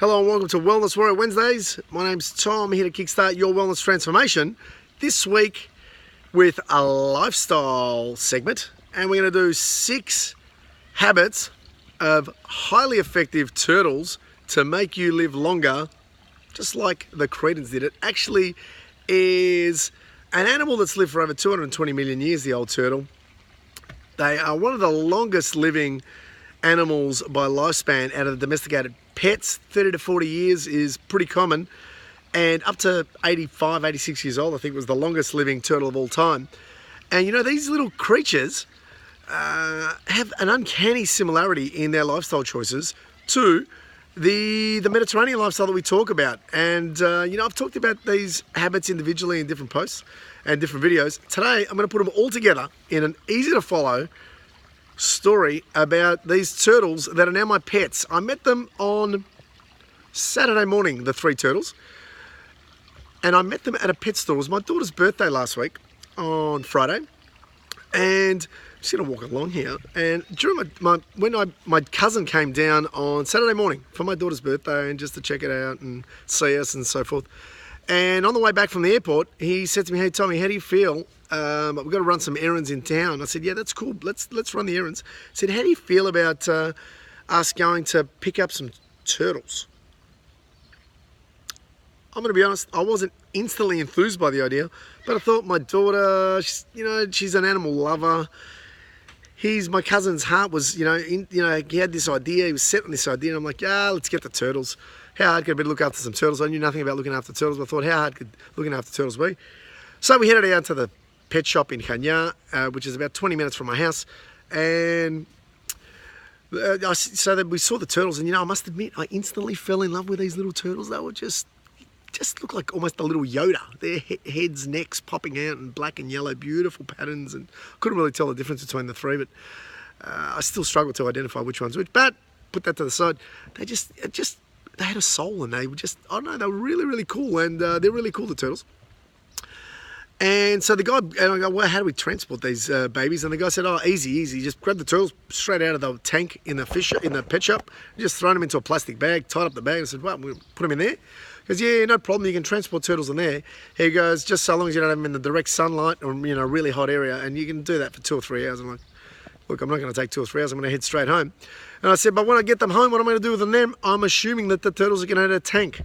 Hello and welcome to Wellness Warrior Wednesdays. My name's Tom, here to kickstart your wellness transformation. This week with a lifestyle segment, and we're going to do 6 habits of highly effective turtles to make you live longer, just like the Cretans did. It actually is an animal that's lived for over 220 million years, the old turtle. They are one of the longest living animals by lifespan out of the domesticated pets. 30 to 40 years is pretty common, and up to 85, 86 years old I think was the longest living turtle of all time. And you know, these little creatures have an uncanny similarity in their lifestyle choices to the Mediterranean lifestyle that we talk about. And you know, I've talked about these habits individually in different posts and different videos. Today I'm going to put them all together in an easy to follow story about these turtles that are now my pets. I met them on Saturday morning, the 3 turtles, and I met them at a pet store. It was my daughter's birthday last week on Friday, and I'm just going to walk along here. And during my cousin came down on Saturday morning for my daughter's birthday and just to check it out and see us and so forth. And on the way back from the airport, he said to me, "Hey Tommy, how do you feel? We've got to run some errands in town." I said, "Yeah, that's cool. Let's run the errands." He said, "How do you feel about us going to pick up some turtles?" I'm going to be honest, I wasn't instantly enthused by the idea, but I thought my daughter, she's an animal lover. My cousin's heart was, he had this idea, he was set on this idea, and I'm like, yeah, let's get the turtles. How hard could it be to look after some turtles? I knew nothing about looking after turtles, but I thought, how hard could looking after turtles be? So we headed out to the pet shop in Kenya, which is about 20 minutes from my house, and so that we saw the turtles, and I must admit, I instantly fell in love with these little turtles. They were just look like almost a little Yoda. Their heads, necks popping out in black and yellow, beautiful patterns, and couldn't really tell the difference between the 3, but I still struggle to identify which one's which. But put that to the side, they had a soul, and they were just, I don't know, they were really, really cool, and they're really cool, the turtles. And so the guy, and I go, well, how do we transport these babies? And the guy said, oh, easy, just grab the turtles straight out of the tank in the pet shop, just throw them into a plastic bag, tied up the bag. I said, well, we'll put them in there. He goes, yeah, no problem, you can transport turtles in there. He goes, just so long as you don't have them in the direct sunlight or, a really hot area, and you can do that for 2 or 3 hours. I'm like, look, I'm not going to take 2 or 3 hours, I'm going to head straight home. And I said, but when I get them home, what am I going to do with them? I'm assuming that the turtles are going to have a tank.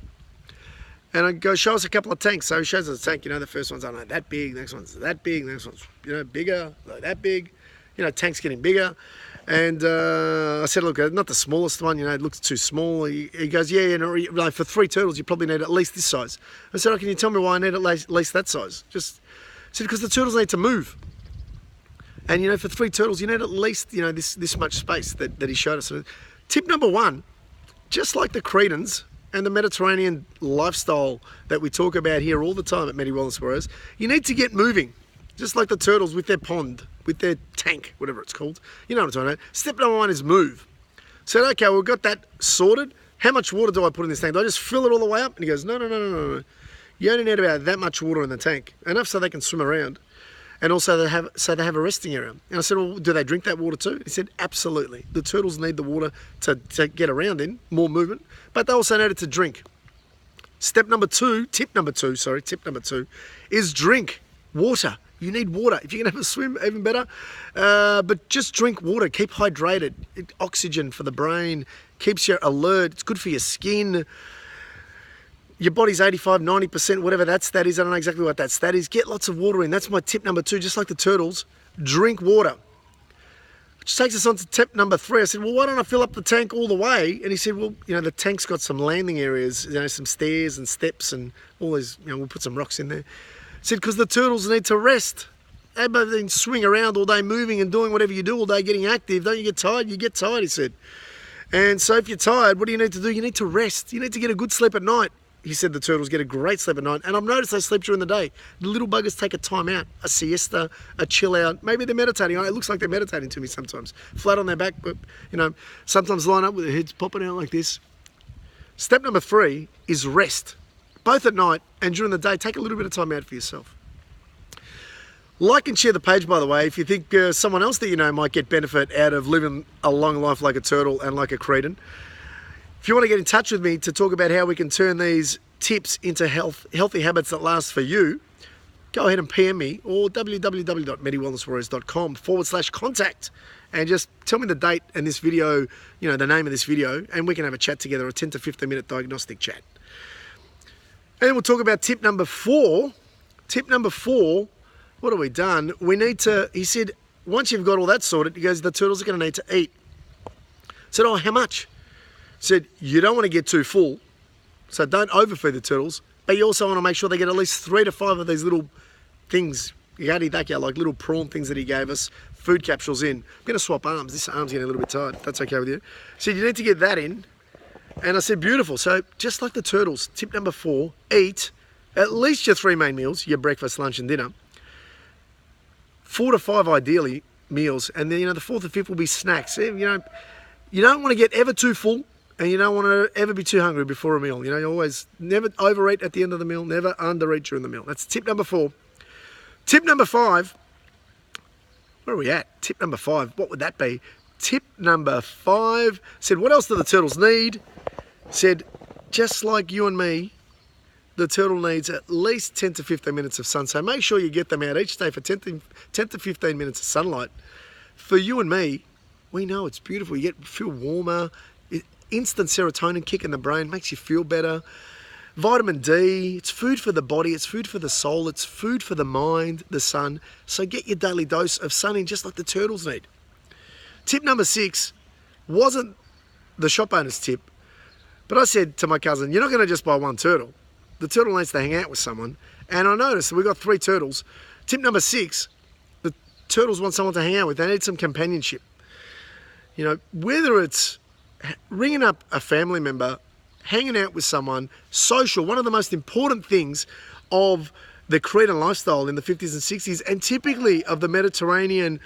And I go, show us a couple of tanks. So he shows us a tank, the first one's, I don't know, that big, the next one's that big, the next one's, bigger, like that big, tank's getting bigger. And I said, look, not the smallest one, it looks too small. He goes, yeah, for 3 turtles, you probably need at least this size. I said, oh, can you tell me why I need at least that size? I said, because the turtles need to move. And, for 3 turtles, you need at least, this much space that he showed us. Tip number 1, just like the Cretans and the Mediterranean lifestyle that we talk about here all the time at Medi Wellness Warriors, you need to get moving. Just like the turtles with their pond, with their tank, whatever it's called. You know what I'm talking about. Step number 1 is move. Said, okay, we've got that sorted. How much water do I put in this tank? Do I just fill it all the way up? And he goes, no. You only need about that much water in the tank. Enough so they can swim around. And also they have a resting area. And I said, well, do they drink that water too? He said, absolutely. The turtles need the water to get around in, more movement, but they also need it to drink. Tip number 2 is drink water. You need water. If you can have a swim, even better. But just drink water. Keep hydrated. Oxygen for the brain. Keeps you alert. It's good for your skin. Your body's 85, 90%, whatever that stat is. I don't know exactly what that stat is. Get lots of water in. That's my tip number 2. Just like the turtles, drink water. Which takes us on to tip number 3. I said, well, why don't I fill up the tank all the way? And he said, well, the tank's got some landing areas, some stairs and steps and all these, we'll put some rocks in there. I said, because the turtles need to rest. They've been swing around all day, moving and doing whatever you do all day, getting active. Don't you get tired? You get tired, he said. And so if you're tired, what do you need to do? You need to rest. You need to get a good sleep at night. He said the turtles get a great sleep at night. And I've noticed they sleep during the day. The little buggers take a time out, a siesta, a chill out. Maybe they're meditating. It looks like they're meditating to me sometimes. Flat on their back, but, sometimes line up with their heads popping out like this. Step number 3 is rest. Both at night and during the day, take a little bit of time out for yourself. Like and share the page, by the way, if you think someone else that you know might get benefit out of living a long life like a turtle and like a Cretan. If If you want to get in touch with me to talk about how we can turn these tips into healthy habits that last for you, go ahead and PM me or www.medywellnesswarriors.com/contact and just tell me the date and this video, the name of this video, and we can have a chat together, a 10 to 15 minute diagnostic chat. And then we'll talk about tip number 4. Tip number 4, what have we done? He said, once you've got all that sorted, he goes, the turtles are going to need to eat. I said, oh, how much? He said, you don't want to get too full, so don't overfeed the turtles, but you also want to make sure they get at least 3 to 5 of these little things, like little prawn things that he gave us, food capsules in. I'm going to swap arms. This arm's getting a little bit tight. That's okay with you. He said, you need to get that in. And I said, beautiful. So just like the turtles, tip number 4, eat at least your 3 main meals, your breakfast, lunch and dinner. 4 to 5 ideally meals. And then, the 4th and 5th will be snacks. You don't want to get ever too full and you don't want to ever be too hungry before a meal. You always never overeat at the end of the meal, never undereat during the meal. That's tip number 4. Tip number 5, where are we at? Tip number 5, what would that be? Tip number 5 said, what else do the turtles need? Said, just like you and me, the turtle needs at least 10 to 15 minutes of sun. So make sure you get them out each day for 10 to 15 minutes of sunlight. For you and me, we know it's beautiful. You feel warmer, instant serotonin kick in the brain, makes you feel better. Vitamin D, it's food for the body, it's food for the soul, it's food for the mind, the sun. So get your daily dose of sun in just like the turtles need. Tip number 6 wasn't the shop owner's tip, but I said to my cousin, you're not going to just buy one turtle. The turtle needs to hang out with someone. And I noticed we've got 3 turtles. Tip number 6, the turtles want someone to hang out with. They need some companionship. Whether it's ringing up a family member, hanging out with someone, social, one of the most important things of the Cretan lifestyle in the 50s and 60s, and typically of the Mediterranean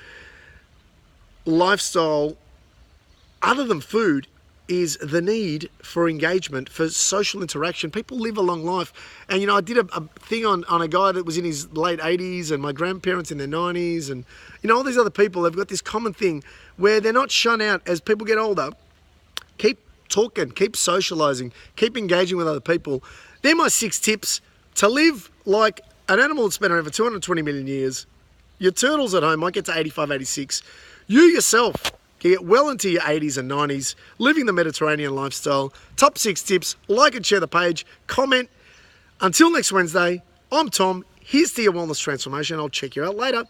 lifestyle, other than food, is the need for engagement, for social interaction. People live a long life. And, I did a thing on a guy that was in his late 80s and my grandparents in their 90s. And, all these other people have got this common thing where they're not shun out as people get older. Keep talking, keep socializing, keep engaging with other people. They're my 6 tips to live like an animal that's been around for 220 million years. Your turtles at home might get to 85, 86. You yourself can get well into your 80s and 90s, living the Mediterranean lifestyle. Top 6 tips, like and share the page, comment. Until next Wednesday, I'm Tom. Here's to your wellness transformation. I'll check you out later.